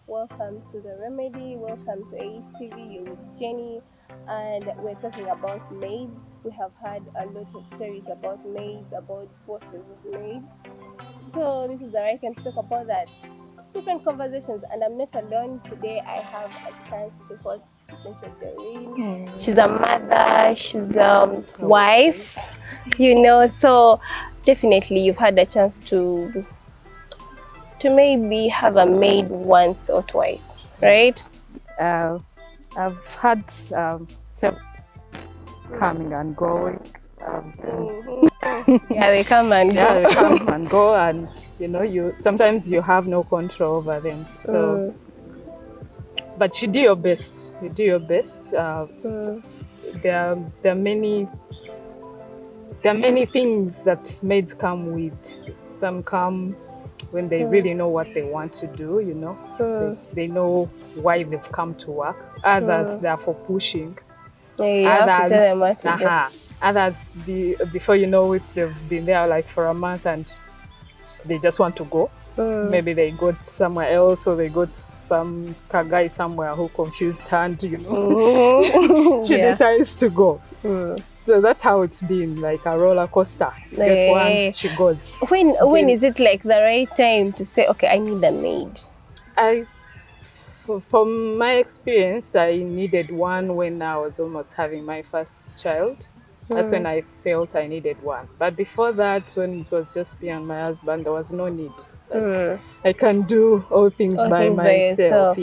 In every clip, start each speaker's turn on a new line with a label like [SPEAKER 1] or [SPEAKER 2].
[SPEAKER 1] welcome to The Remedy, welcome to ATV, you're with Jenny, and we're talking about maids. We have had a lot of stories about maids, about bosses of maids. So this is the right time to talk about that. Different conversations, and I'm not alone today. I have a chance to host Chichen Doreen. She's a mother, she's a wife, so definitely you've had a chance to maybe have a maid once or twice, right?
[SPEAKER 2] I've had several coming and going.
[SPEAKER 1] Yeah, they come and go.
[SPEAKER 2] Yeah, they come and go, and you sometimes you have no control over them. So, but you do your best. You do your best. There are many things that maids come with. Some come when they really know what they want to do, they know why they've come to work. Others, they're for pushing.
[SPEAKER 1] Yeah, you have to tell them what to do.
[SPEAKER 2] Others, before you know it, they've been there like for a month and they just want to go. Maybe they got somewhere else, or they got some guy somewhere who confused her and, she decides to go. So that's how it's been, like a roller coaster. You get one, she goes.
[SPEAKER 1] When is it like the right time to say, okay, I need a maid?
[SPEAKER 2] From my experience, I needed one when I was almost having my first child. That's when I felt I needed one. But before that, when it was just me and my husband, there was no need. I can do all things by myself.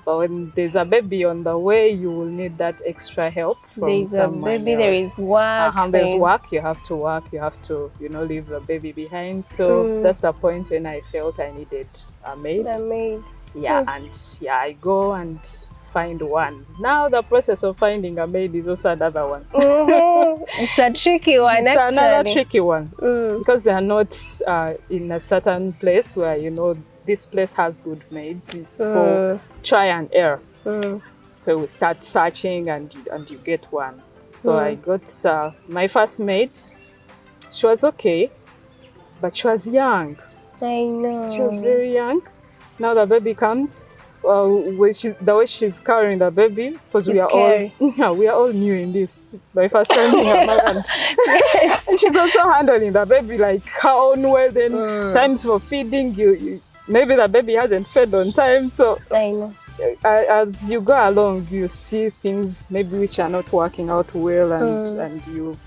[SPEAKER 2] But when there's a baby on the way, you will need that extra help from someone else.
[SPEAKER 1] There is work.
[SPEAKER 2] There's work. You have to work. You have to, leave the baby behind. So that's the point when I felt I needed a maid. I go and find one. Now the process of finding a maid is also another one.
[SPEAKER 1] It's a tricky one.
[SPEAKER 2] It's another tricky one because they are not in a certain place where this place has good maids. It's for try and error. So we start searching and you get one. So I got my first maid. She was okay, but she was young.
[SPEAKER 1] I know.
[SPEAKER 2] She was very young. Now the baby comes. The way she's carrying the baby, because we are all new in this. It's my first time being a mother. And she's also handling the baby like her own way. Then times for feeding, you maybe the baby hasn't fed on time. So
[SPEAKER 1] I know.
[SPEAKER 2] As you go along, you see things maybe which are not working out well, and you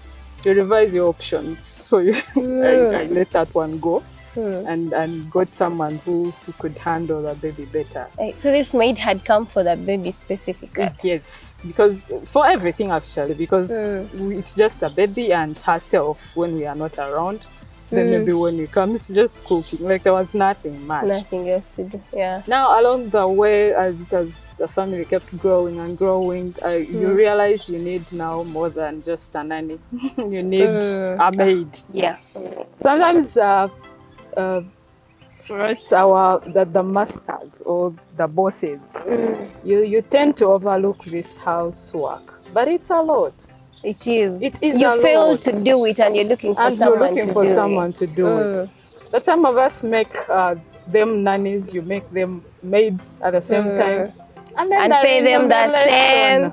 [SPEAKER 2] revise your options. So I let that one go. And got someone who could handle the baby better.
[SPEAKER 1] So this maid had come for the baby specifically?
[SPEAKER 2] Yes, because for everything actually, because it's just the baby and herself when we are not around. Then maybe when we come, it's just cooking. Like there was nothing much.
[SPEAKER 1] Nothing else to do, yeah.
[SPEAKER 2] Now along the way, as the family kept growing and growing, you realize you need now more than just a nanny. You need a maid.
[SPEAKER 1] Yeah.
[SPEAKER 2] Sometimes for us, the masters or the bosses, you tend to overlook this housework, but it's a lot.
[SPEAKER 1] It is.
[SPEAKER 2] It is.
[SPEAKER 1] You fail to do it, and you're looking for someone to do it.
[SPEAKER 2] But some of us make them nannies. You make them maids at the same time, and
[SPEAKER 1] pay them the same.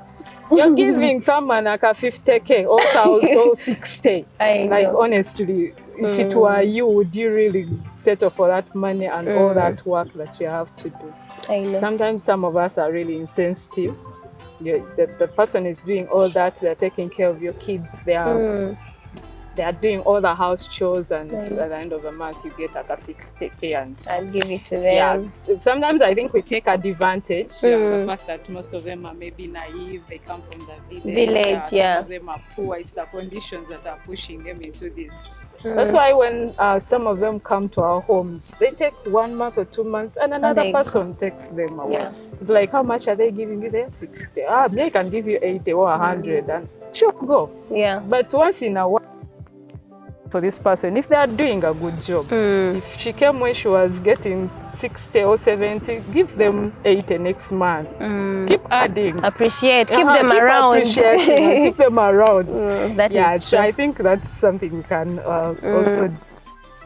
[SPEAKER 2] You're giving someone like a 50K or 1,000 or 60. Like honestly. If it were you, would you really settle for that money and all that work that you have to do?
[SPEAKER 1] I know.
[SPEAKER 2] Sometimes some of us are really insensitive. The person is doing all that. They're taking care of your kids. They are doing all the house chores, and at the end of the month, you get like a 60K
[SPEAKER 1] and give it to them.
[SPEAKER 2] Yeah. Sometimes I think we take advantage of the fact that most of them are maybe naive. They come from the village. Some of them are poor. It's the conditions that are pushing them into this. That's why when some of them come to our homes, they take 1 month or 2 months, and another person takes them away. Yeah. It's like, how much are they giving you? They're 60. Maybe I can give you 80 or 100, and sure, go.
[SPEAKER 1] Yeah.
[SPEAKER 2] But once in a while, for this person, if they are doing a good job, if she came when she was getting 60 or 70, give them 80 next month. Keep adding.
[SPEAKER 1] Appreciate. Keep them around.
[SPEAKER 2] Keep them around.
[SPEAKER 1] That is true.
[SPEAKER 2] I think that's something we can also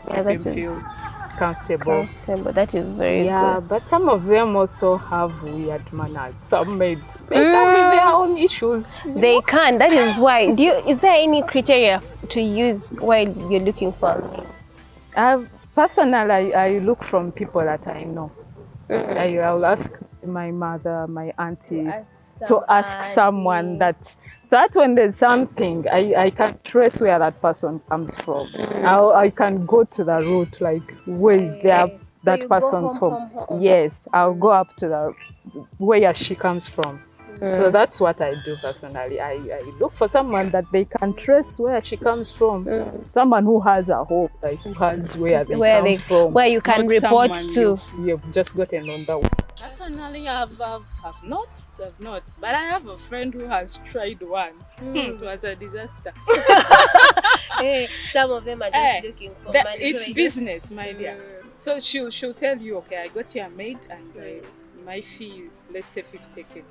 [SPEAKER 2] improve. comfortable.
[SPEAKER 1] That is very good.
[SPEAKER 2] Yeah, but some of them also have weird manners. Some maids, they come with their own issues.
[SPEAKER 1] They can. That is why. Is there any criteria to use while you're looking for a maid?
[SPEAKER 2] Personally, I look from people that I know. I'll ask my mother, my aunties, to ask someone that when there's something, I can trace where that person comes from. I can go to the route, like where is that person's home. Yes, I'll go up to the where she comes from. So that's what I do personally. I look for someone that they can trace where she comes from. Someone who has a home, like who has where they come from.
[SPEAKER 1] Where you can report to.
[SPEAKER 2] You've just gotten on that one. Personally, I've not. But I have a friend who has tried one. It was a disaster.
[SPEAKER 1] Hey, some of them are just looking for money.
[SPEAKER 2] It's business, my dear. So she'll tell you, okay, I got you a maid and my fee is, let's say, 50K.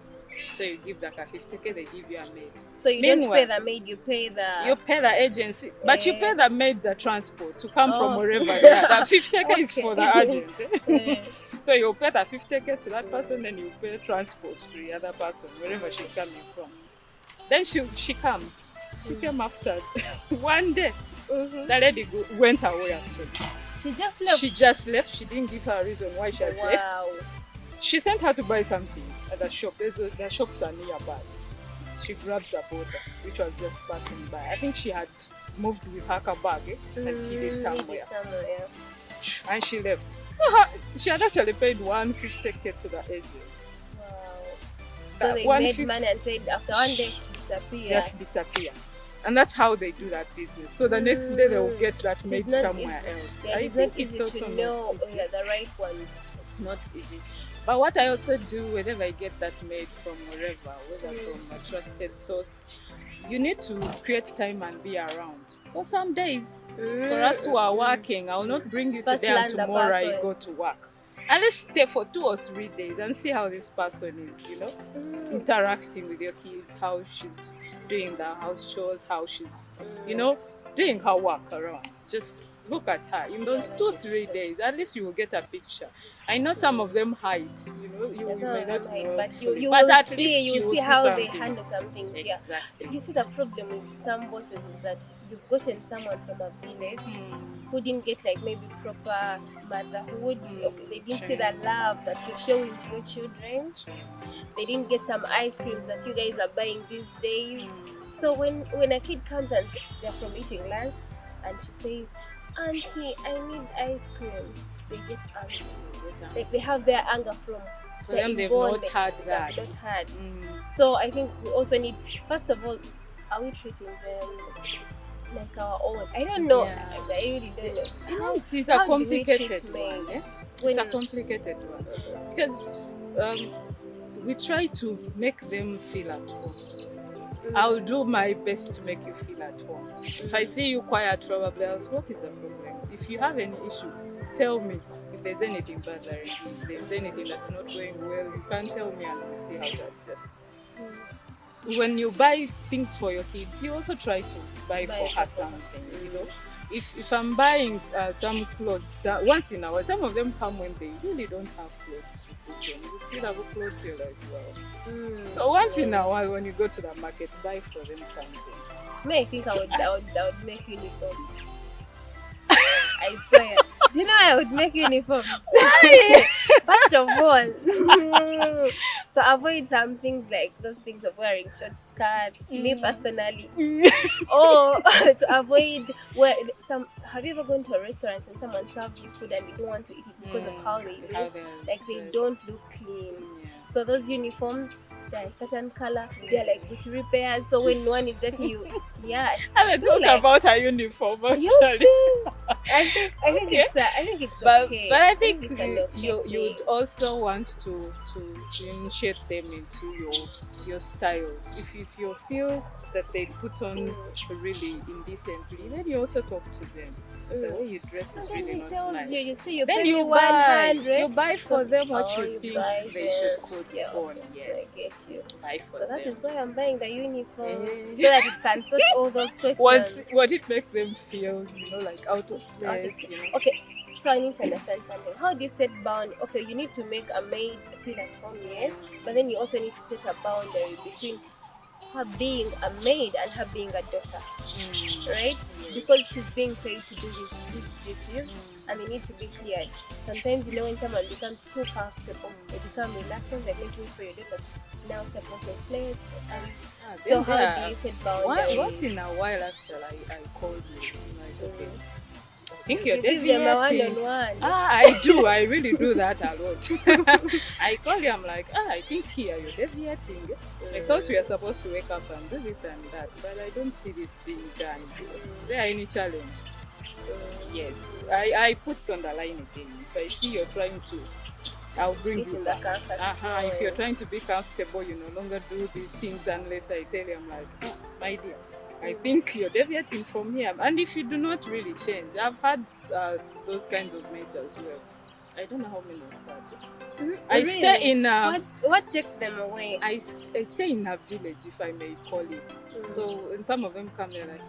[SPEAKER 2] So you give like a 50K, they give you a maid.
[SPEAKER 1] So you don't pay the maid, you pay the
[SPEAKER 2] agency, but you pay the maid the transport to come from wherever they are. That 50K is for the agent. So you pay the 50K to that person, then you pay transport to the other person, wherever she's coming from. Then she comes. She came after one day. The lady went away actually.
[SPEAKER 1] She just left?
[SPEAKER 2] She just left. She didn't give her a reason why she has left. She sent her to buy something at the shop. The shops are nearby. She grabs a border, which was just passing by. I think she had moved with her bag and she did somewhere. And she left. So she had actually paid 150K to the agent.
[SPEAKER 1] Wow. So they made money and said after one day, disappear.
[SPEAKER 2] Just disappear. And that's how they do that business. So the next day they will get that maid somewhere else.
[SPEAKER 1] Yeah,
[SPEAKER 2] I think it's also
[SPEAKER 1] know the right one.
[SPEAKER 2] It's not easy. But what I also do whenever I get that maid from wherever, whether from a trusted source, you need to create time and be around. For some days, for us who are working, I will not bring you today and tomorrow I go to work. At least stay for 2 or 3 days and see how this person is, interacting with your kids, how she's doing the house chores, how she's, doing her work around. Just look at her. In those 2-3 days, at least you will get a picture. I know some of them hide, you may not know.
[SPEAKER 1] But you will see how they handle something.
[SPEAKER 2] Exactly.
[SPEAKER 1] Yeah. You see, the problem with some bosses is that you've gotten someone from a village who didn't get like maybe proper motherhood. They didn't see the love that you're showing to your children. They didn't get some ice creams that you guys are buying these days. So when a kid comes and they're from eating lunch and she says, "Auntie, I need ice cream," they get angry. Like they have their anger from
[SPEAKER 2] them. They've not had that.
[SPEAKER 1] So I think we also need, first of all, are we treating them like our own? I don't know. I really don't know.
[SPEAKER 2] It's a complicated one. It's a complicated one because we try to make them feel at home. I'll do my best to make you feel at home. If I see you quiet, probably I'll ask, what is the problem? If you have any issue, tell me. If there's anything bothering you, if there's anything that's not going well, you can tell me and we'll see how to adjust. When you buy things for your kids, you also try to buy for her something, If I'm buying some clothes, once in a while, some of them come when they really don't have clothes to put on. You still have a clothes here as well. So once in a while, when you go to the market, buy for them something.
[SPEAKER 1] I think I would make uniforms. I swear. Do you know I would make uniforms? First of all, to avoid some things like those things of wearing short skirts, me personally. Or to avoid have you ever gone to a restaurant and someone serves you food and you don't want to eat it because of how they look? Like they don't look clean. So those uniforms, they're a certain color, they're like with 3 pairs, so when one is dirty,
[SPEAKER 2] I talk about a uniform actually.
[SPEAKER 1] I think it's okay.
[SPEAKER 2] But I think you'd also want to initiate them into your style. If you feel that they put on really indecently, then you also talk to them. The way you dress is really not nice.
[SPEAKER 1] You see, you
[SPEAKER 2] then
[SPEAKER 1] pay
[SPEAKER 2] you
[SPEAKER 1] 100.
[SPEAKER 2] You buy for them what you think they should put on.
[SPEAKER 1] Yes. I get you.
[SPEAKER 2] Buy for
[SPEAKER 1] them. So that is why I'm buying the uniform, so
[SPEAKER 2] that
[SPEAKER 1] it can sort all those questions.
[SPEAKER 2] What it make them feel, like out of place.
[SPEAKER 1] Okay. So I need to understand something. How do you set bound? Okay, you need to make a maid feel at home, yes, but then you also need to set a boundary between her being a maid and her being a daughter, right? Because she's being paid to do these duties, and they need to be cleared. Sometimes, when someone becomes too comfortable, they become reluctant, like making sure your daughter now support your plate. So how do you set boundaries?
[SPEAKER 2] Once in a while, actually, I called you. I'm like, okay, I think you're
[SPEAKER 1] give them a
[SPEAKER 2] deviating.
[SPEAKER 1] one-on-one.
[SPEAKER 2] I do. I really do that a lot. I call you. I'm like, I think here you're deviating. I thought we are supposed to wake up and do this and that, but I don't see this being done. Is there any challenge? Yes. I put on the line again. If I see you're trying to, I'll bring you back. If you're trying to be comfortable, you no longer do these things unless I tell you. I'm like, my dear, I think you're deviating from here. And if you do not really change, I've had those kinds of mates as well. I don't know how many of that. I stay in.
[SPEAKER 1] What takes them away?
[SPEAKER 2] I stay in a village, if I may call it. So, and some of them come there like,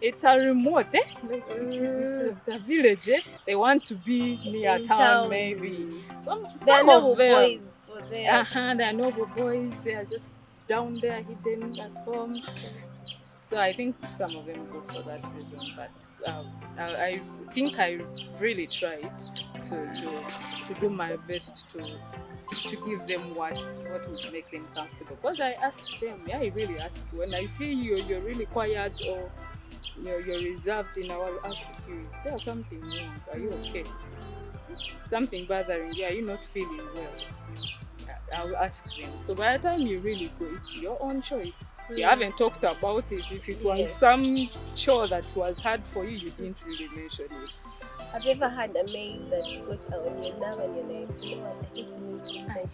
[SPEAKER 2] it's a remote, it's a village, They want to be near town, maybe. Some
[SPEAKER 1] noble boys for them.
[SPEAKER 2] They are noble boys. They are just down there, hidden at home. So I think some of them go for that reason, but I think I really tried to do my best to give them what would make them comfortable. Because I ask them, I really ask, when I see you're really quiet or you're reserved, I'll ask you, is there something wrong? Are you okay? Is something bothering you? Are you not feeling well? I'll ask them. So by the time you really go, it's your own choice. You haven't talked about it. If it was some chore that was hard for you, you didn't really mention it.
[SPEAKER 1] Have you ever had a maid that got on your nerve and you're like,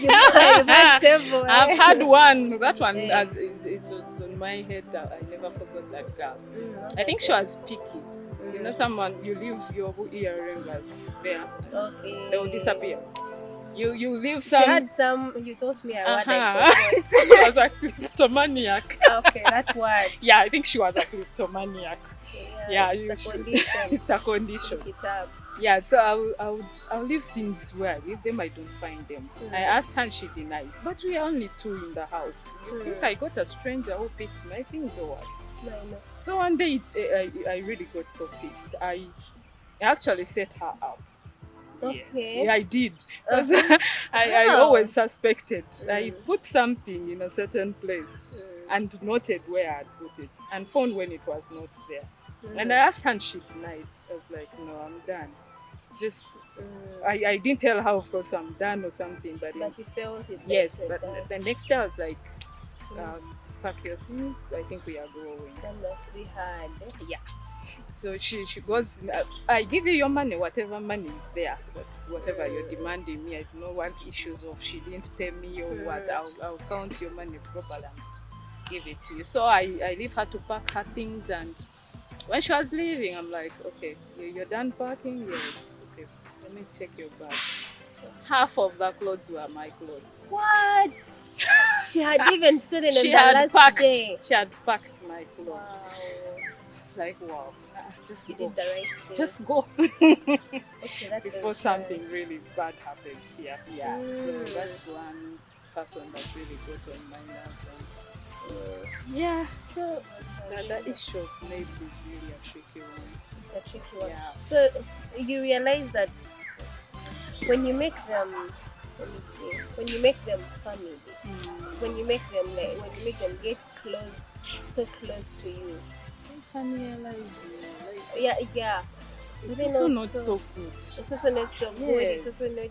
[SPEAKER 1] I've had several.
[SPEAKER 2] I've had one. That one is on my head. I never forgot that girl. I think she was picky. Someone, you leave your earring like there.
[SPEAKER 1] Okay.
[SPEAKER 2] They will disappear. You leave some.
[SPEAKER 1] She had some. You told me a word I forgot.
[SPEAKER 2] She was a kleptomaniac.
[SPEAKER 1] Okay, that word.
[SPEAKER 2] Yeah, I think she was a kleptomaniac. Yeah,
[SPEAKER 1] it's a condition.
[SPEAKER 2] It's a condition.
[SPEAKER 1] Pick it up.
[SPEAKER 2] Yeah, so I'll leave things where I leave them. I don't find them. I asked her, she denies. But we are only two in the house. You think I got a stranger who picked my things or what?
[SPEAKER 1] No.
[SPEAKER 2] So one day I really got so pissed. I actually set her up.
[SPEAKER 1] Okay.
[SPEAKER 2] Yeah, I did. I always suspected. I put something in a certain place and noted where I had put it and found when it was not there. And I asked her and she denied. I was like, no, I'm done. Just, I didn't tell her, of course, I'm done or something. But
[SPEAKER 1] she felt it.
[SPEAKER 2] Yes, but the next day I was like, pack your things. I think we are going.
[SPEAKER 1] That must be hard.
[SPEAKER 2] Yeah. So she goes, I give you your money, whatever money is there. That's whatever you're demanding me. I do not want issues of she didn't pay me or what. I'll count your money properly and give it to you. So I leave her to pack her things, and when she was leaving, I'm like, okay, you're done packing? Yes. Okay, let me check your bag. Half of the clothes were my clothes.
[SPEAKER 1] What? She had even stood in the last day.
[SPEAKER 2] She had packed my clothes.
[SPEAKER 1] Wow.
[SPEAKER 2] It's like, wow, just
[SPEAKER 1] you
[SPEAKER 2] go.
[SPEAKER 1] did the right thing.
[SPEAKER 2] Just go.
[SPEAKER 1] Okay,
[SPEAKER 2] before something really bad happens here. Yeah. So that's one person that really got on my nerves. And yeah. So the issue of maids is really a tricky one.
[SPEAKER 1] It's a tricky one.
[SPEAKER 2] Yeah.
[SPEAKER 1] So you realize that when you make them, when you make them family, when you make them get so close to you. Yeah.
[SPEAKER 2] It's also not so good.
[SPEAKER 1] It's also not so good. It's also not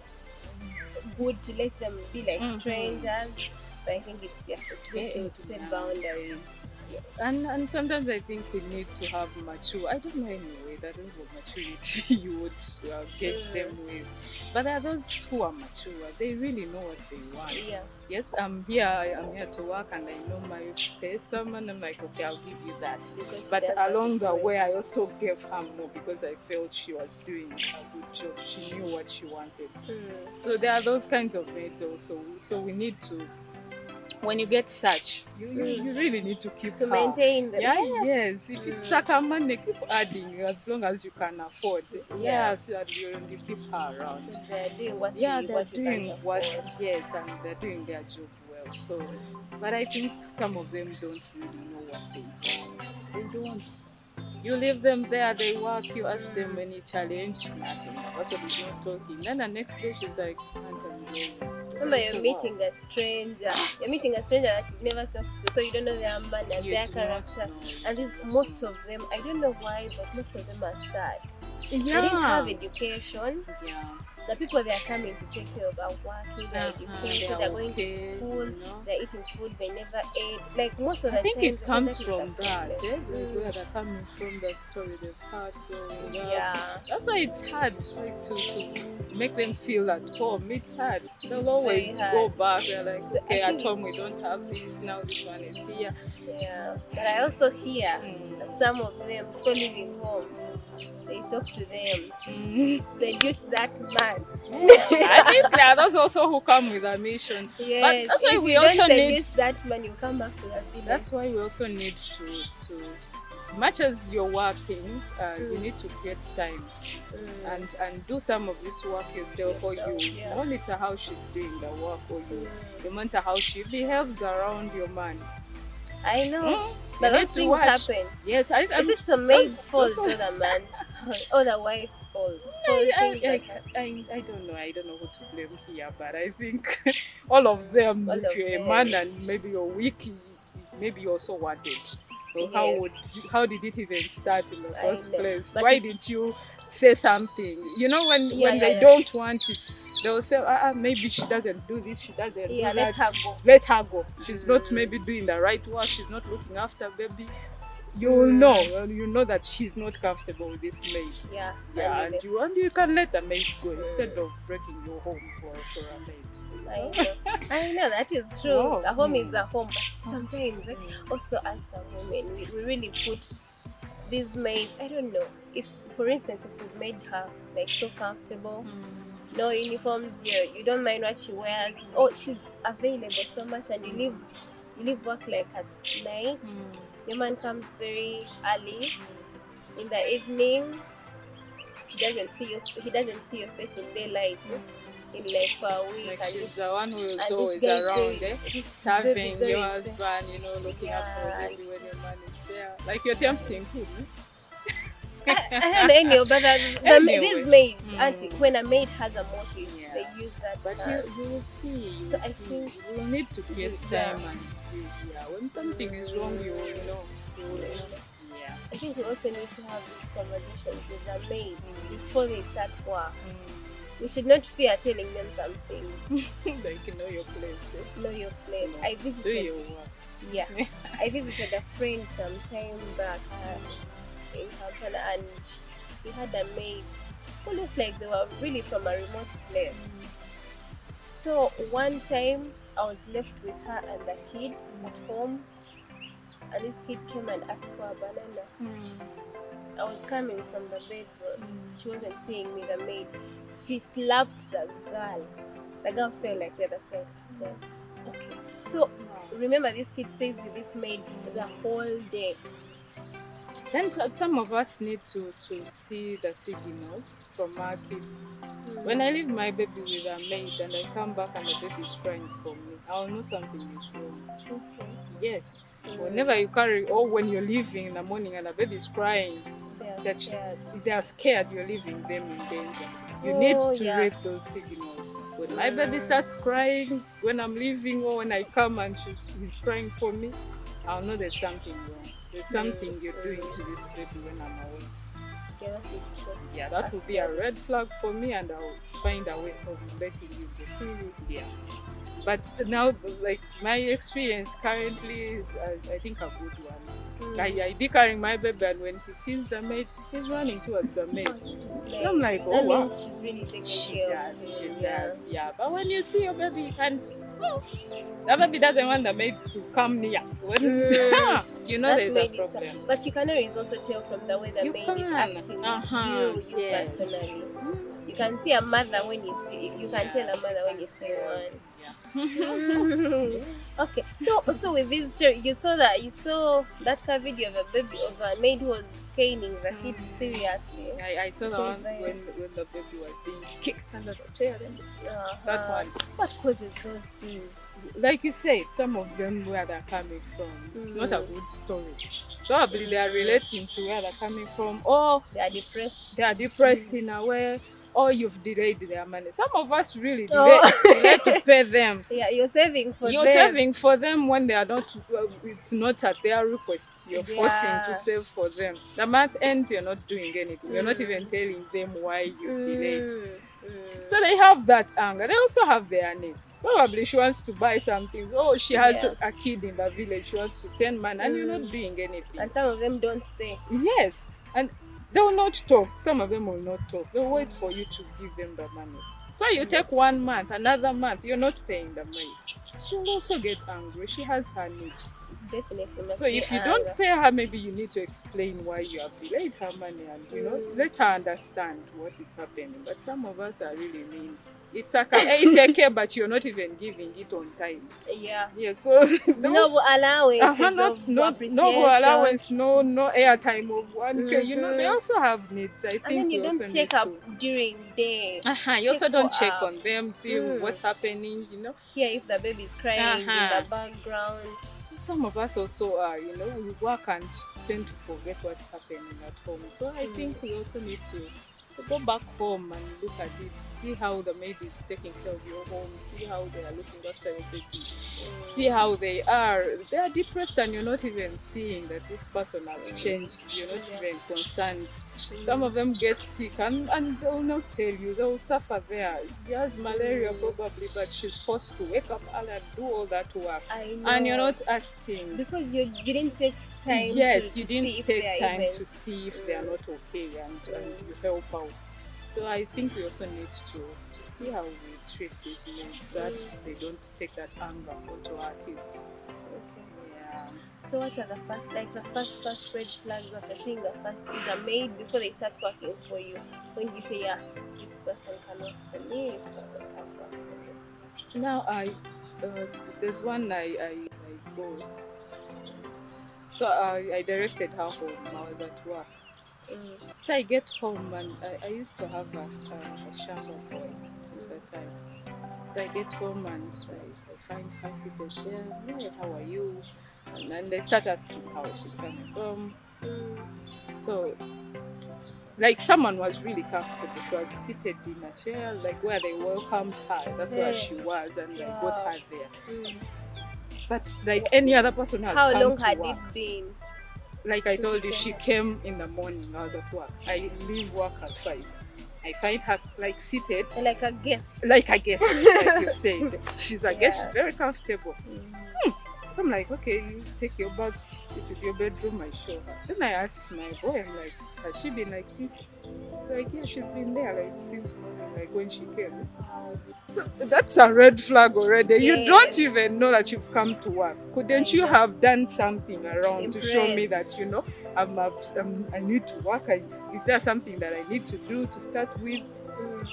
[SPEAKER 1] good to let them be like strangers. But I think it's good to set boundaries.
[SPEAKER 2] And sometimes I think we need to have mature. I don't know anyway that level of maturity you would gauge them with. But there are those who are mature. They really know what they want.
[SPEAKER 1] Yeah.
[SPEAKER 2] Yes, I'm here to work and I know my space. Someone, I'm like, okay, I'll give you that. But along the way, I also gave her more because I felt she was doing a good job. She knew what she wanted. So there are those kinds of maids also. So we need to when you get such, you really need to keep
[SPEAKER 1] to maintain them.
[SPEAKER 2] Yeah, yes. If it's money, keep adding as long as you can afford. Yes, and you keep her around.
[SPEAKER 1] They're doing what
[SPEAKER 2] they're doing what yes, and they're doing their job well. So, but I think some of them don't really know what they want. They don't. You leave them there, they work, you ask them any challenge, nothing. That's what is not talking. Then the next day she's like, Aunt, I'm going.
[SPEAKER 1] Remember, you're meeting a stranger. You're meeting a stranger that you've never talked to, so you don't know their manners, their character. And most of them, I don't know why, but most of them are sad. They didn't have education. The people they are coming to take care of are working, they're educated, they're going to school, they're eating food they never ate. Like most of the time,
[SPEAKER 2] I think it comes from that. Where they're coming from, the story they've had. That's why it's hard to make them feel at home. It's hard. They'll always go back. They're like, okay, at home we don't have this. Now this one is here.
[SPEAKER 1] Yeah, but I also hear that some of them, before leaving home, they talk to them, seduce that man.
[SPEAKER 2] I think that's also who come with a mission.
[SPEAKER 1] Yes,
[SPEAKER 2] but that's why we
[SPEAKER 1] also need that man. You come back to that village.
[SPEAKER 2] That's why we also need to much as you're working, you need to create time and do some of this work yourself, or you monitor how she's doing the work, or you monitor how she behaves around your man.
[SPEAKER 1] I know. But those things happen.
[SPEAKER 2] Yes,
[SPEAKER 1] is it the maid's fault or the man's or the wife's fault?
[SPEAKER 2] I don't know. I don't know who to blame here, but I think all of them. If you're a man and maybe you're weak, maybe you also want it. So how did it even start in the first place? But why didn't you say something? You know, when they don't want it, they'll say, maybe she doesn't do this, she doesn't do that. Let her go. She's not maybe doing the right work, she's not looking after baby. You will know. You know that she's not comfortable with this maid. And you can let the maid go instead of breaking your home for a maid.
[SPEAKER 1] I know that is true. The home is a home, but sometimes also as a woman, we really put these maids. I don't know if, for instance, if we made her like so comfortable, no uniforms, you don't mind what she wears. Oh, she's available so much, and you leave work like at night. Your man comes very early in the evening. He doesn't see your face in daylight. In like for a week,
[SPEAKER 2] like she's the one who is always around, serving your husband, looking after baby when your man is there. Like you're tempting him.
[SPEAKER 1] I don't know, but these maids, auntie, when a maid has a motive, they use that.
[SPEAKER 2] But you will see. I think you will need to get time and see. When something is wrong, you will know.
[SPEAKER 1] I think we also need to have these conversations with the maid before they start work. We should not fear telling them something.
[SPEAKER 2] Like, know your place.
[SPEAKER 1] Know your place. I visited.
[SPEAKER 2] Do your work.
[SPEAKER 1] Yeah. I visited a friend some time back in Kampala, and he had a maid who looked like they were really from a remote place. So one time I was left with her and the kid at home, and this kid came and asked for a banana. I was coming from the bedroom. She wasn't seeing me, the maid. She slapped the girl. The girl fell like the other side. Okay. So remember, this kid stays with this maid the whole day.
[SPEAKER 2] Then some of us need to see the signals from our kids. When I leave my baby with a maid and I come back and the baby is crying for me, I'll know something is wrong.
[SPEAKER 1] Okay.
[SPEAKER 2] Yes. Whenever you carry, or when you're leaving in the morning and the baby is crying, they are scared you're leaving them in danger. You need to read those signals. When my baby starts crying, when I'm leaving, or when I come and he's crying for me, I'll know there's something wrong. There's something you're doing to this baby when I'm away.
[SPEAKER 1] Yeah, that is true.
[SPEAKER 2] Yeah, that will be a red flag for me, and I'll find a way of letting you go. Yeah. But now, like, my experience currently is, I think, a good one. I be carrying my baby, and when he sees the maid, he's running towards the maid. So I'm like,
[SPEAKER 1] that means she's really taking care of him.
[SPEAKER 2] She does. But when you see your baby, you can't. The baby doesn't want the maid to come near. You know there's a problem.
[SPEAKER 1] But you can always also tell from the way the maid is acting with you personally. You can see a mother when you see. You can tell a mother when you see one. Okay, so with this story, you saw that video of a baby of a maid who was scaling the kid seriously.
[SPEAKER 2] I saw the one when the baby was being kicked under the chair. That one.
[SPEAKER 1] What causes those things?
[SPEAKER 2] Like you said, some of them where they're coming from, it's not a good story. Probably they are relating to where they're coming from, or
[SPEAKER 1] they are depressed.
[SPEAKER 2] They are depressed in a way, or you've delayed their money. Some of us really delay to pay them.
[SPEAKER 1] Yeah, you're saving for them.
[SPEAKER 2] You're saving for them when they are not. It's not at their request. You're forcing to save for them. The month ends, you're not doing anything. You're not even telling them why you delayed. So they have that anger. They also have their needs. Probably she wants to buy something. Oh, she has a kid in the village. She wants to send money, and you're not doing anything.
[SPEAKER 1] And some of them don't say.
[SPEAKER 2] Yes, and they will not talk. Some of them will not talk. They'll wait for you to give them the money. So you take 1 month, another month, you're not paying the money. She'll also get angry. She has her needs.
[SPEAKER 1] Definitely.
[SPEAKER 2] So if you don't pay her, maybe you need to explain why you have delayed her money and let her understand what is happening. But some of us are really mean. It's like take care, but you're not even giving it on time.
[SPEAKER 1] Yeah.
[SPEAKER 2] Yeah. So
[SPEAKER 1] no allowance.
[SPEAKER 2] No allowance. No airtime of 1K. You know, they also have needs. I think.
[SPEAKER 1] And then you don't check up during day.
[SPEAKER 2] You also don't check on them, see what's happening. You know.
[SPEAKER 1] Hear if the baby is crying in the background.
[SPEAKER 2] So some of us also are, you know, we work and tend to forget what's happening at home. So I think we also need to go back home and look at it, see how the maid is taking care of your home, see how they are looking after your baby, see how they are depressed and you're not even seeing that this person has changed, you're not even concerned. Some of them get sick and they will not tell you, they will suffer there. She has malaria probably, but she's forced to wake up early and do all that work. And you're not asking.
[SPEAKER 1] Because you didn't take time
[SPEAKER 2] you didn't take time to see if they are not okay and you help out. So I think we also need to see how we treat these men so that they don't take that anger onto our kids.
[SPEAKER 1] Okay. Yeah. So what are the first red flags after seeing the maid before they start working for you? When you say, yeah, this person can work for me, this person can work for me.
[SPEAKER 2] Now there's one I bought. So I directed her home. I was at work. So I get home and I used to have a shampoo boy at that time. So I get home and I find her seated there. Hey, how are you? And then they start asking how she's coming from. So, like someone was really comfortable. She was seated in a chair, like where they welcomed her. That's where she was, and I got her there. But like any other person has come to work.
[SPEAKER 1] How long had it been?
[SPEAKER 2] Like I told you, she came in the morning. I was at work. I leave work at 5. I find her like seated.
[SPEAKER 1] Like a guest.
[SPEAKER 2] Like you said. She's a guest, very comfortable. I'm like, okay, you take your bags, this is your bedroom, I show her. Then I asked my boy, I'm like, has she been like this? Like, yeah, she's been there like since morning, like when she came. So that's a red flag already. Yes. You don't even know that you've come to work. Couldn't you have done something around to show me that, you know, I need to work? Is there something that I need to do to start with?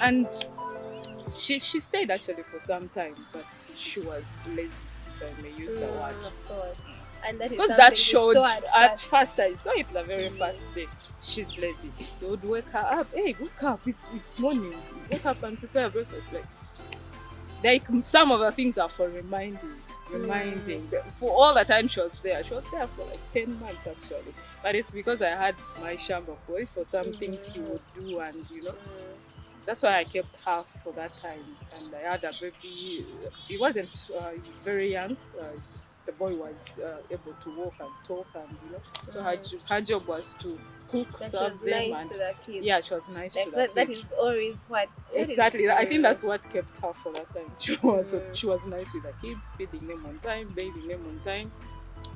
[SPEAKER 2] And she stayed actually for some time, but she was lazy. I may use the word.
[SPEAKER 1] Of course. And that is
[SPEAKER 2] because that showed at first. I saw it the very first day. She's lazy. They would wake her up. Hey, wake up! It's morning. Wake up and prepare breakfast. Like some of the things are for reminding. For all the time she was there for like 10 months actually. But it's because I had my shampoo boy for some things he would do, and you know. That's why I kept her for that time, and I had a baby. He wasn't very young. The boy was able to walk and talk, and you know, so her job was to cook, serve them,
[SPEAKER 1] nice to the kids.
[SPEAKER 2] Yeah, she was nice to the kids.
[SPEAKER 1] That is always what
[SPEAKER 2] exactly. I think that's what kept her for that time. She was nice with the kids, feeding them on time, bathing them on time.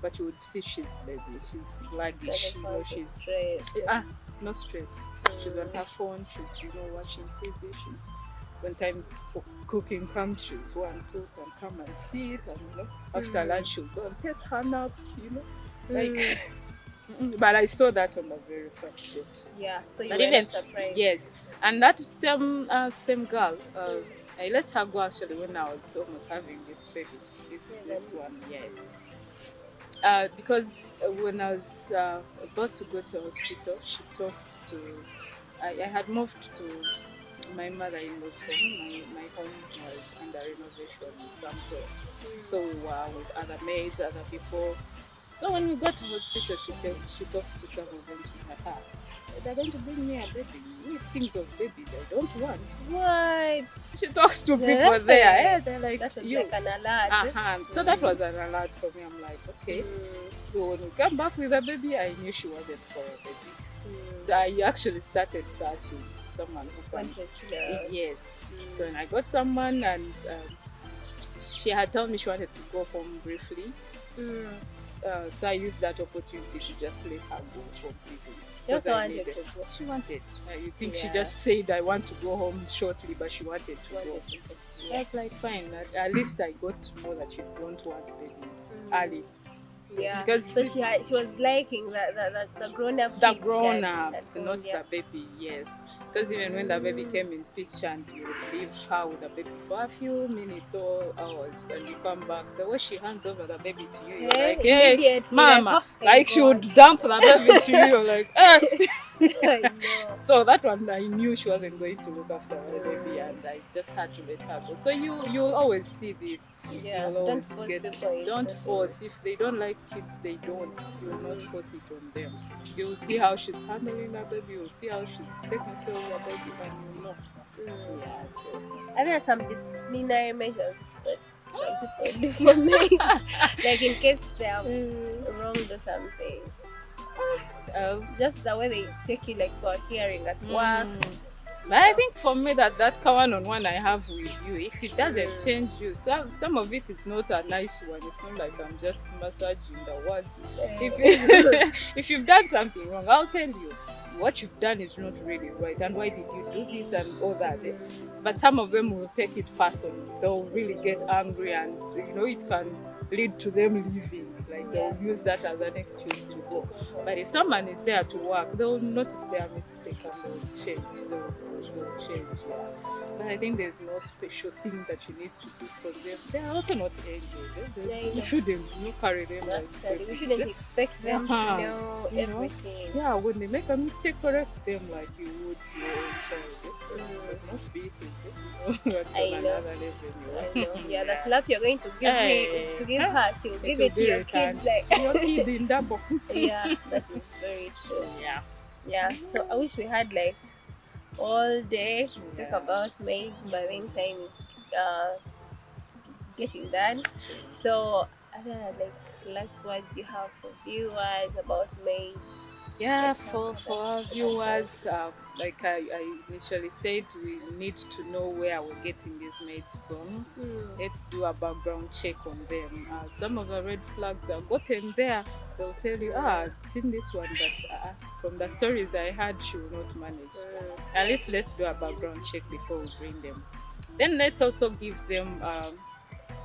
[SPEAKER 2] But you would see she's lazy, she's sluggish, you know, she's no stress. She's on her phone, she's watching TV, she's when time for cooking comes, she'll go and cook and come and sit, and after lunch she'll go and take her naps, but I saw that on the very first day.
[SPEAKER 1] Yeah, so you were surprised.
[SPEAKER 2] Yes, And that same girl, I let her go actually when I was almost having this baby. This one, yes. Because when I was about to go to hospital, she talked to. I had moved to my mother-in-law's home. My home was under renovation of some sort. So we were with other maids, other people. So when we got to hospital, she talks to some of them. She's like, ah, they're going to bring me a baby. Me things of babies I don't want.
[SPEAKER 1] What?
[SPEAKER 2] She talks to people there. Yeah, they're like,
[SPEAKER 1] that was like an alert.
[SPEAKER 2] So that was an alert for me. I'm like, okay. So when we come back with a baby, I knew she wasn't for a baby. So I actually started searching someone who can. Yes. So when I got someone, and she had told me she wanted to go home briefly. So I used that opportunity to just let her go completely. She wanted. You think she just said, I want to go home shortly, but she wanted to go. That's like fine. At least I got to know that you don't want babies early.
[SPEAKER 1] Yeah. Because so she was liking the grown up.
[SPEAKER 2] The grown ups, not the baby. Yes. Because even when the baby came in picture and you would leave her with the baby for a few minutes or hours, and you come back, the way she hands over the baby to you, you're like, hey, mama, like she would dump the baby to you. You're like, hey. I know. So that one, I knew she wasn't going to look after her baby, and I just had to let her go. So you'll always see this.
[SPEAKER 1] Yeah, don't
[SPEAKER 2] force. If they don't like kids, they don't. You will not force it on them. You will see how she's handling her baby. You will see how she's taking care of her baby, and you know. Yeah. So.
[SPEAKER 1] Are there some disciplinary measures that some people do for me, like in case they have wronged or something? Just the way they take you, like for hearing at work.
[SPEAKER 2] But I think for me that one-on-one I have with you, if it doesn't change you, some of it is not a nice one. It's not like I'm just massaging the words. If you've done something wrong, I'll tell you what you've done is not really right, and why did you do this and all that. But some of them will take it personally. They'll really get angry, and it can lead to them leaving. Like they'll use that as an excuse to go. But if someone is there to work, they'll notice their mistake and they'll change. They'll change. Yeah. But I think there's no special thing that you need to do for them. They're also not angels. You shouldn't carry them like
[SPEAKER 1] we shouldn't expect them to know everything.
[SPEAKER 2] Yeah, when they make a mistake, correct them like you would your own child. Not beating That's
[SPEAKER 1] I know. Yeah, the slap you're going to give her, she'll give it to your kids. Like
[SPEAKER 2] your kid in double.
[SPEAKER 1] Yeah, that is very true. Yeah. So I wish we had like all day to talk about maids, but meantime it's getting done. So other like last words you have for viewers about maids?
[SPEAKER 2] Yeah, for our viewers, like I initially said, we need to know where we're getting these maids from. Let's do a background check on them. Some of the red flags are gotten there. They'll tell you, I've seen this one, but from the stories I heard, she will not manage. At least let's do a background check before we bring them. Then let's also give them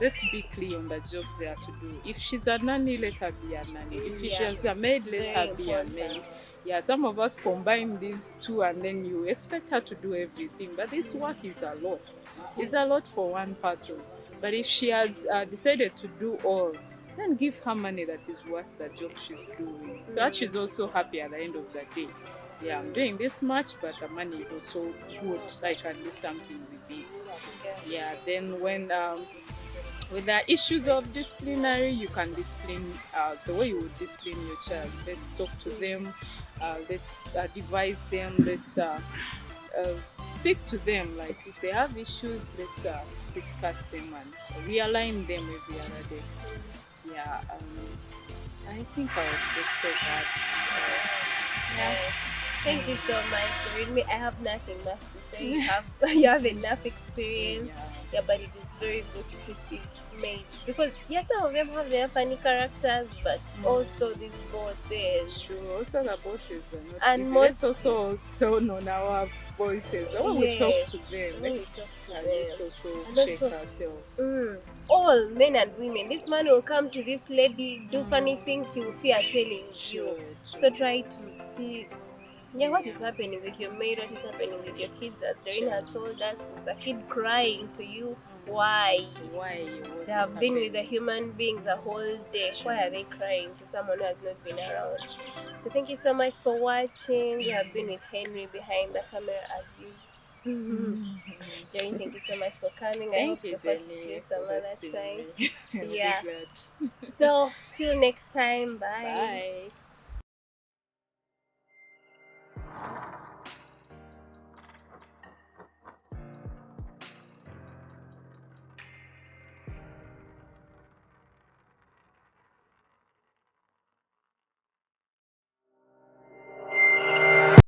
[SPEAKER 2] let's be clear on the jobs they are to do. If she's a nanny, let her be a nanny. If she's a maid, let her be a maid. Yeah, some of us combine these two and then you expect her to do everything. But this work is a lot. It's a lot for one person. But if she has decided to do all, then give her money that is worth the job she's doing. So that she's also happy at the end of the day. Yeah, I'm doing this much, but the money is also good. I can do something with it. Yeah, then when with the issues of disciplinary, you can discipline the way you would discipline your child. Let's talk to them, let's advise them, let's speak to them. Like if they have issues, let's discuss them and realign them every other day. Yeah, I think I would just say that.
[SPEAKER 1] Thank you so much for reading me. I have nothing much to say. You have enough experience. Yeah, but it is very good to keep these maids because some of them have their funny characters, but also these bosses.
[SPEAKER 2] True. Also the bosses are not and easy. Let's also tone on our voices. When we talk to them, let's also check ourselves.
[SPEAKER 1] All men and women. This man will come to this lady, do funny things, she will fear telling you. So try to see Yeah, what is happening with your maid? What is happening with your kids? As Doreen has told us, is the kid crying to you? Why?
[SPEAKER 2] Why?
[SPEAKER 1] They
[SPEAKER 2] What is
[SPEAKER 1] have been with a
[SPEAKER 2] happening?
[SPEAKER 1] human being the whole day. Why are they crying to someone who has not been around? So thank you so much for watching. We have been with Henry behind the camera as usual. Doreen, thank you so much for coming. I hope
[SPEAKER 2] Thank you,
[SPEAKER 1] to host you
[SPEAKER 2] Jenny, for
[SPEAKER 1] some other
[SPEAKER 2] hosting
[SPEAKER 1] time.
[SPEAKER 2] me. I'm really
[SPEAKER 1] Yeah.
[SPEAKER 2] glad.
[SPEAKER 1] So till next time, bye.
[SPEAKER 2] Bye.